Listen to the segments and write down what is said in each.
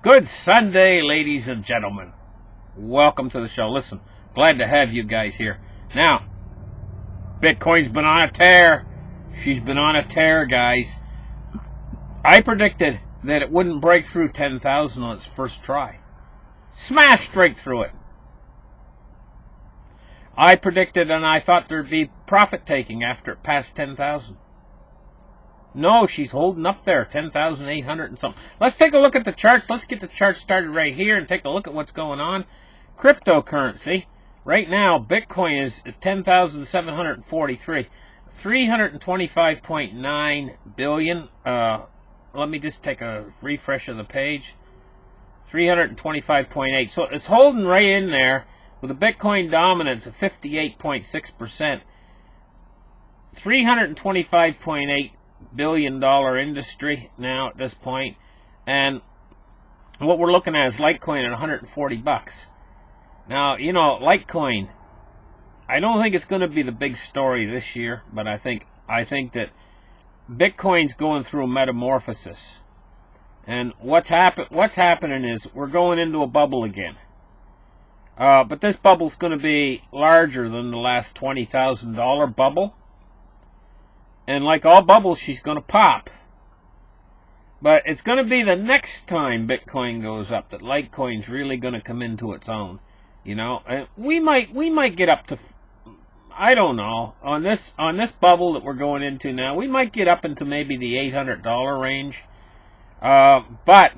Good Sunday, ladies and gentlemen. Welcome to the show. Listen, glad to have you guys here. Now, Bitcoin's been on a tear. She's been on a tear, guys. I predicted that it wouldn't break through 10,000 on its first try. Smashed right through it. I predicted and I thought there'd be profit taking after it passed 10,000. No, she's holding up there, 10,800 and something. Let's take a look at the charts. Let's get the chart started right here and take a look at what's going on. Cryptocurrency. Right now, Bitcoin is 10,743. 325.9 billion. Let me just take a refresh of the page. 325.8. So it's holding right in there with a Bitcoin dominance of 58.6%. 325.8 billion-dollar industry now at this point, and what we're looking at is Litecoin at 140 bucks. Now, you know, Litecoin, I don't think it's going to be the big story this year, but I think that Bitcoin's going through a metamorphosis, and what's happening is we're going into a bubble again. But this bubble's going to be larger than the last $20,000 bubble. And like all bubbles, she's going to pop. But it's going to be the next time Bitcoin goes up that Litecoin's really going to come into its own. You know, and we might get up to, I don't know, on this bubble that we're going into now, we might get up into maybe the $800 range. But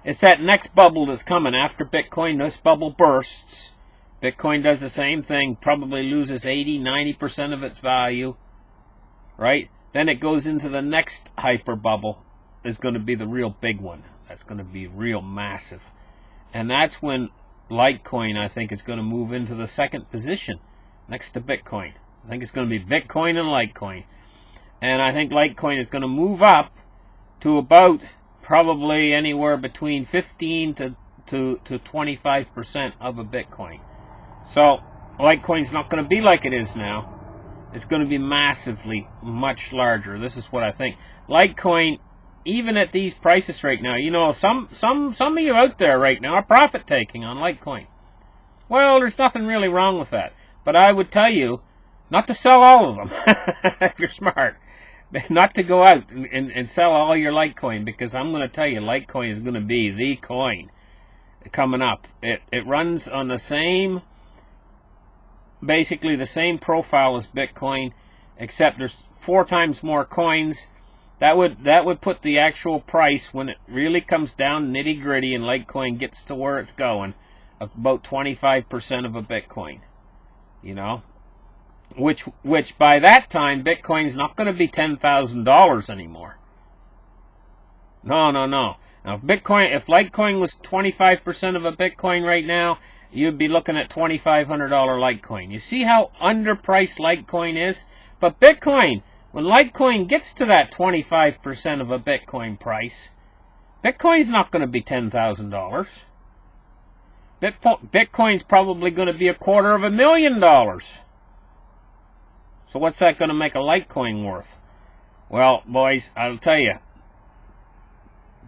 it's that next bubble that's coming after Bitcoin. This bubble bursts. Bitcoin does the same thing, probably loses 80-90% of its value. Right? Then it goes into the next hyper bubble. Is going to be the real big one. That's going to be real massive. And that's when Litecoin, I think, is going to move into the second position next to Bitcoin. I think it's going to be Bitcoin and Litecoin. And I think Litecoin is going to move up to about probably anywhere between 15 to 25% of a Bitcoin. So Litecoin's not going to be like it is now. It's going to be massively much larger. This is what I think. Litecoin, even at these prices right now, you know, some of you out there right now are profit taking on Litecoin. Well, there's nothing really wrong with that. But I would tell you not to sell all of them if you're smart. Not to go out and sell all your Litecoin, because I'm going to tell you Litecoin is going to be the coin coming up. It runs on the same, basically the same profile as Bitcoin, except there's 4 times more coins. That would put the actual price, when it really comes down nitty gritty and Litecoin gets to where it's going, of about 25% of a Bitcoin. You know, which by that time Bitcoin's not going to be $10,000 anymore. No. Now if Litecoin was 25% of a Bitcoin right now, you'd be looking at $2,500 Litecoin. You see how underpriced Litecoin is? But Bitcoin, when Litecoin gets to that 25% of a Bitcoin price, Bitcoin's not going to be $10,000. Bitcoin's probably going to be $250,000. So what's that going to make a Litecoin worth? Well, boys, I'll tell you,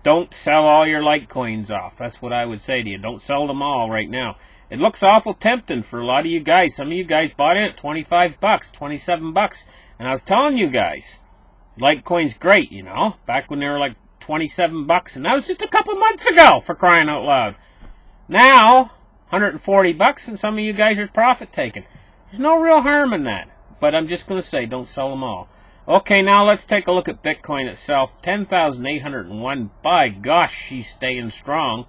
don't sell all your Litecoins off. That's what I would say to you. Don't sell them all right now. It looks awful tempting for a lot of you guys. Some of you guys bought in at 25 bucks, 27 bucks. And I was telling you guys, Litecoin's great, you know, back when they were like 27 bucks. And that was just a couple months ago, for crying out loud. Now, 140 bucks, and some of you guys are profit taking. There's no real harm in that. But I'm just going to say, don't sell them all. Okay, now let's take a look at Bitcoin itself. 10,801. By gosh, she's staying strong.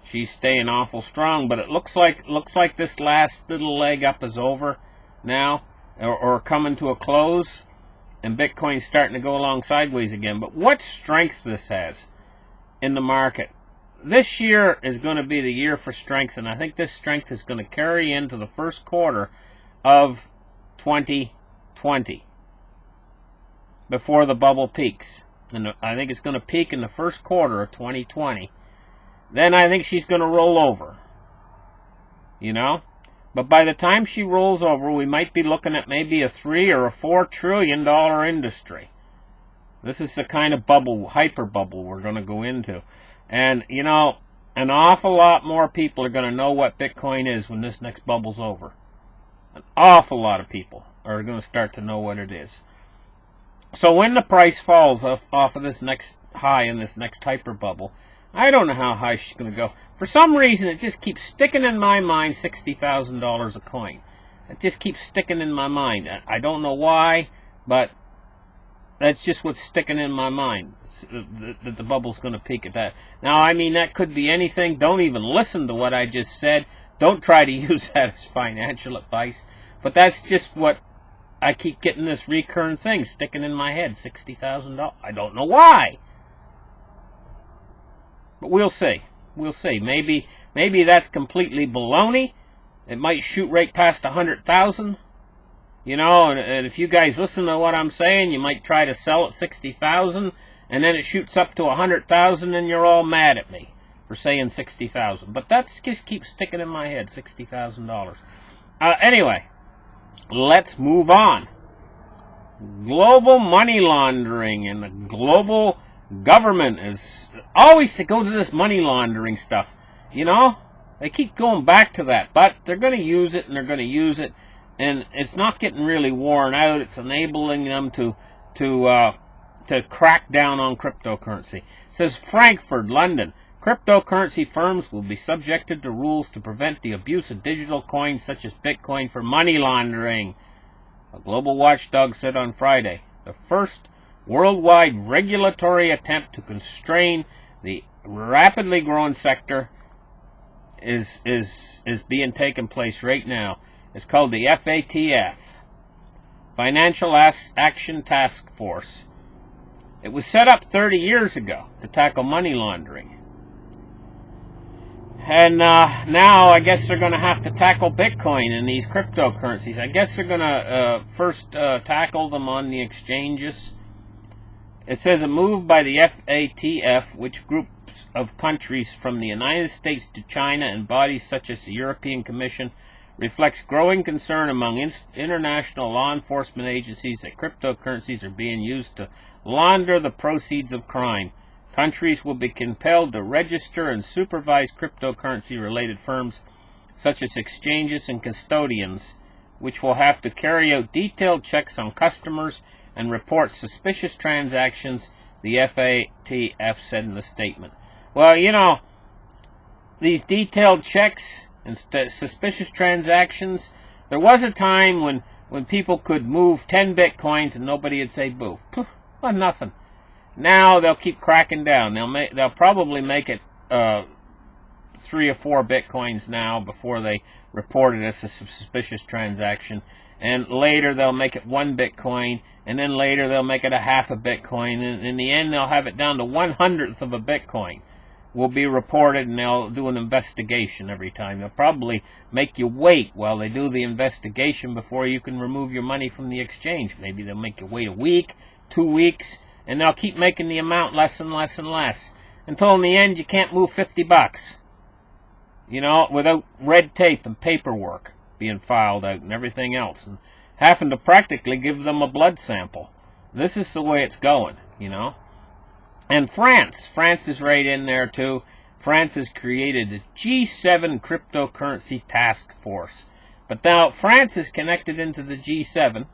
She's staying awful strong. But it looks like this last little leg up is over now, or coming to a close, and Bitcoin's starting to go along sideways again. But what strength this has in the market. This year is going to be the year for strength, and I think this strength is going to carry into the first quarter of 2020. Before the bubble peaks. And I think it's going to peak in the first quarter of 2020. Then I think she's going to roll over. You know? But by the time she rolls over, we might be looking at maybe a $3 or a $4 trillion industry. This is the kind of bubble, hyper bubble, we're going to go into. And, you know, an awful lot more people are going to know what Bitcoin is when this next bubble's over. An awful lot of people are going to start to know what it is. So when the price falls off of this next high in this next hyper bubble, I don't know how high she's going to go. For some reason, it just keeps sticking in my mind $60,000 a coin. It just keeps sticking in my mind. I don't know why, but that's just what's sticking in my mind, that the bubble's going to peak at that. Now, I mean, that could be anything. Don't even listen to what I just said. Don't try to use that as financial advice. But that's just what I keep getting, this recurrent thing sticking in my head, $60,000. I don't know why. But we'll see. We'll see. Maybe that's completely baloney. It might shoot right past 100,000. You know, and if you guys listen to what I'm saying, you might try to sell at 60,000, and then it shoots up to 100,000, and you're all mad at me for saying 60,000. But that's just keeps sticking in my head, $60,000. Anyway, let's move on. Global money laundering and the global government is always to go to this money laundering stuff. You know, they keep going back to that, but they're going to use it, and they're going to use it. And it's not getting really worn out. It's enabling them to crack down on cryptocurrency. It says Frankfurt, London. Cryptocurrency firms will be subjected to rules to prevent the abuse of digital coins such as Bitcoin for money laundering, a global watchdog said on Friday. The first worldwide regulatory attempt to constrain the rapidly growing sector is being taken place right now. It's called the FATF, Financial Action Task Force. It was set up 30 years ago to tackle money laundering. And now I guess they're going to have to tackle Bitcoin and these cryptocurrencies. I guess they're going to first tackle them on the exchanges. It says a move by the FATF, which groups of countries from the United States to China and bodies such as the European Commission, reflects growing concern among international law enforcement agencies that cryptocurrencies are being used to launder the proceeds of crime. Countries will be compelled to register and supervise cryptocurrency-related firms, such as exchanges and custodians, which will have to carry out detailed checks on customers and report suspicious transactions, the FATF said in the statement. Well, you know, these detailed checks and suspicious transactions, there was a time when people could move 10 bitcoins and nobody would say boo. Well, nothing. Now they'll keep cracking down. They'll probably make it 3 or 4 bitcoins now before they report it as a suspicious transaction. And later they'll make it 1 bitcoin, and then later they'll make it a half a bitcoin, and in the end they'll have it down to 1/100th of a bitcoin. Will be reported, and they'll do an investigation every time. They'll probably make you wait while they do the investigation before you can remove your money from the exchange. Maybe they'll make you wait a week, 2 weeks, and they'll keep making the amount less and less and less until in the end you can't move $50, you know, without red tape and paperwork being filed out and everything else, and having to practically give them a blood sample. This is the way it's going, you know. And France is right in there too. France has created the G7 cryptocurrency task force. But now France is connected into the G7,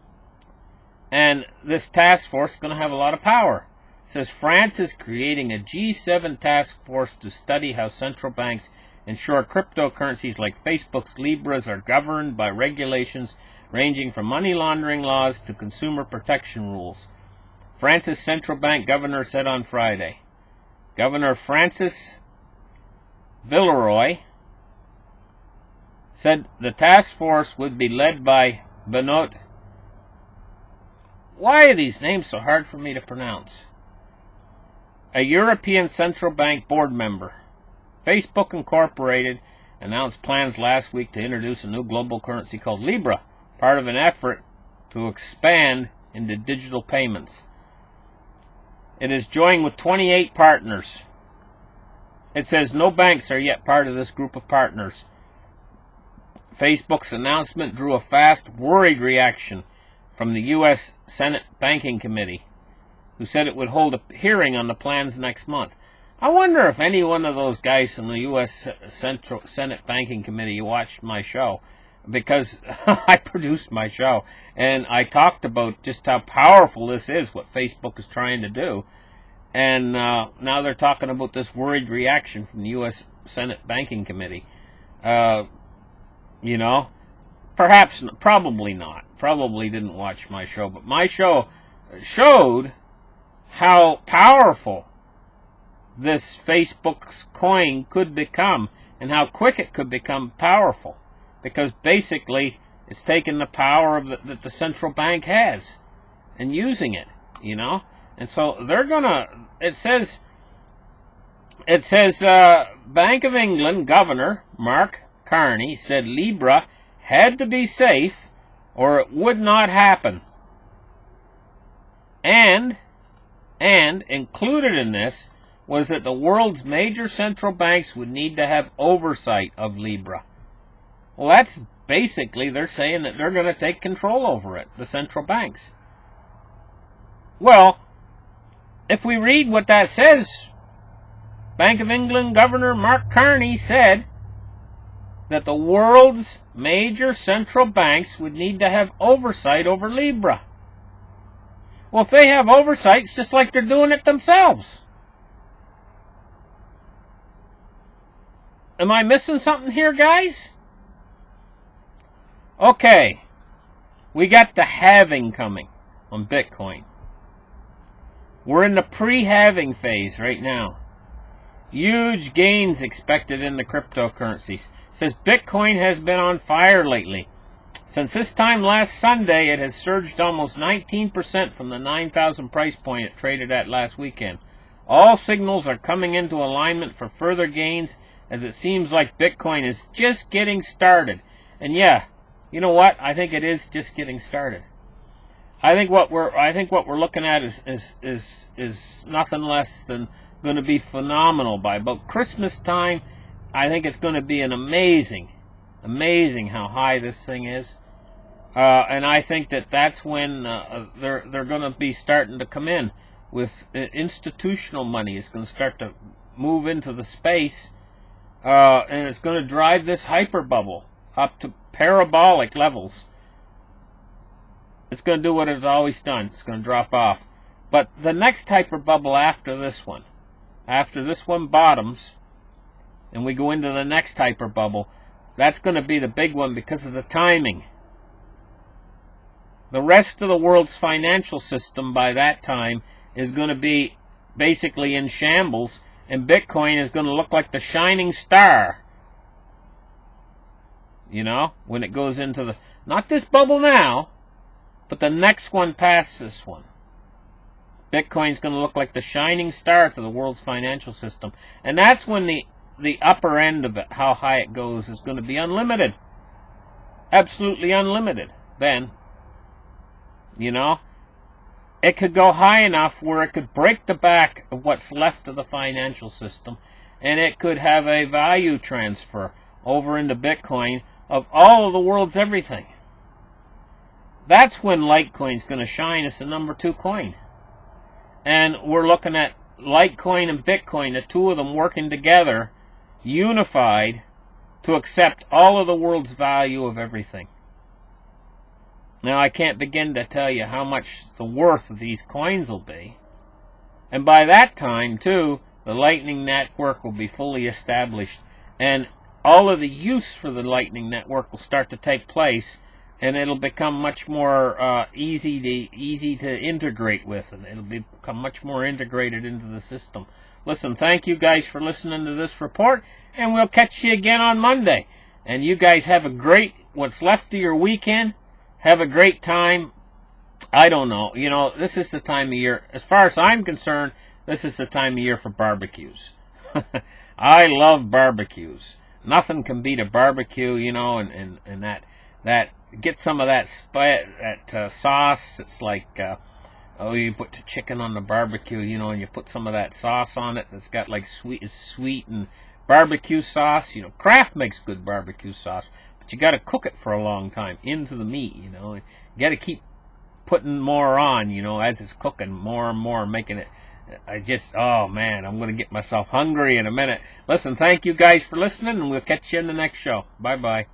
and this task force is going to have a lot of power. It says France is creating a G7 task force to study how central banks ensure cryptocurrencies like Facebook's Libras are governed by regulations ranging from money laundering laws to consumer protection rules. France's central bank governor said on Friday. Governor Francis Villeroy said the task force would be led by Benoit. Why are these names so hard for me to pronounce? A European Central Bank board member. Facebook Incorporated announced plans last week to introduce a new global currency called Libra, part of an effort to expand into digital payments. It is joined with 28 partners. It says no banks are yet part of this group of partners. Facebook's announcement drew a fast, worried reaction from the U.S. Senate Banking Committee, who said it would hold a hearing on the plans next month. I wonder if any one of those guys from the U.S. Senate Banking Committee watched my show, because I produced my show, and I talked about just how powerful this is, what Facebook is trying to do. And now they're talking about this worried reaction from the U.S. Senate Banking Committee. You know, perhaps, probably not. Probably didn't watch my show, but my show showed how powerful this Facebook's coin could become, and how quick it could become powerful, because basically it's taking the power that the central bank has and using it, you know. And so they're gonna. It says Bank of England Governor Mark Carney said Libra had to be safe or it would not happen, and included in this was that the world's major central banks would need to have oversight of Libra. Well, that's basically, they're saying that they're going to take control over it, the central banks. Well, if we read what that says, Bank of England Governor Mark Carney said that the world's major central banks would need to have oversight over Libra. Well, if they have oversight, it's just like they're doing it themselves. Am I missing something here, guys? Okay, we got the halving coming on Bitcoin. We're in the pre-halving phase right now. Huge gains expected in the cryptocurrencies. Says Bitcoin has been on fire lately. Since this time last Sunday, it has surged almost 19% from the 9,000 price point it traded at last weekend. All signals are coming into alignment for further gains, as it seems like Bitcoin is just getting started. And yeah, you know what? I think it is just getting started. I think what we're looking at is nothing less than going to be phenomenal by about Christmas time. I think it's going to be an amazing how high this thing is. And I think that's when they're going to be starting to come in with institutional money. It's going to start to move into the space, and it's going to drive this hyper bubble up to parabolic levels. It's going to do what it's always done. It's going to drop off. But the next hyper bubble after this one bottoms, and we go into the next hyper bubble, that's going to be the big one because of the timing. The rest of the world's financial system by that time is going to be basically in shambles, and Bitcoin is going to look like the shining star. You know, when it goes into the, not this bubble now, but the next one past this one. Bitcoin's going to look like the shining star to the world's financial system. And that's when the upper end of it, how high it goes, is going to be unlimited. Absolutely unlimited. Then, you know, it could go high enough where it could break the back of what's left of the financial system, and it could have a value transfer over into Bitcoin of all of the world's everything. That's when Litecoin's going to shine as the number 2 coin. And we're looking at Litecoin and Bitcoin, the two of them working together, unified, to accept all of the world's value of everything. Now, I can't begin to tell you how much the worth of these coins will be. And by that time, too, the Lightning Network will be fully established. And all of the use for the Lightning Network will start to take place. And it'll become much more easy to integrate with. And it'll become much more integrated into the system. Listen, thank you guys for listening to this report. And we'll catch you again on Monday. And you guys have a great, what's left of your weekend. Have a great time. I don't know. You know, this is the time of year, as far as I'm concerned, this is the time of year for barbecues. I love barbecues. Nothing can beat a barbecue, you know, and that get some of that sauce. It's like, you put the chicken on the barbecue, you know, and you put some of that sauce on it that's got like sweet and barbecue sauce. You know, Kraft makes good barbecue sauce. You got to cook it for a long time into the meat, you know. You got to keep putting more on, you know, as it's cooking, more and more, making it Oh man, I'm going to get myself hungry in a minute. Listen, thank you guys for listening, and we'll catch you in the next show. Bye-bye.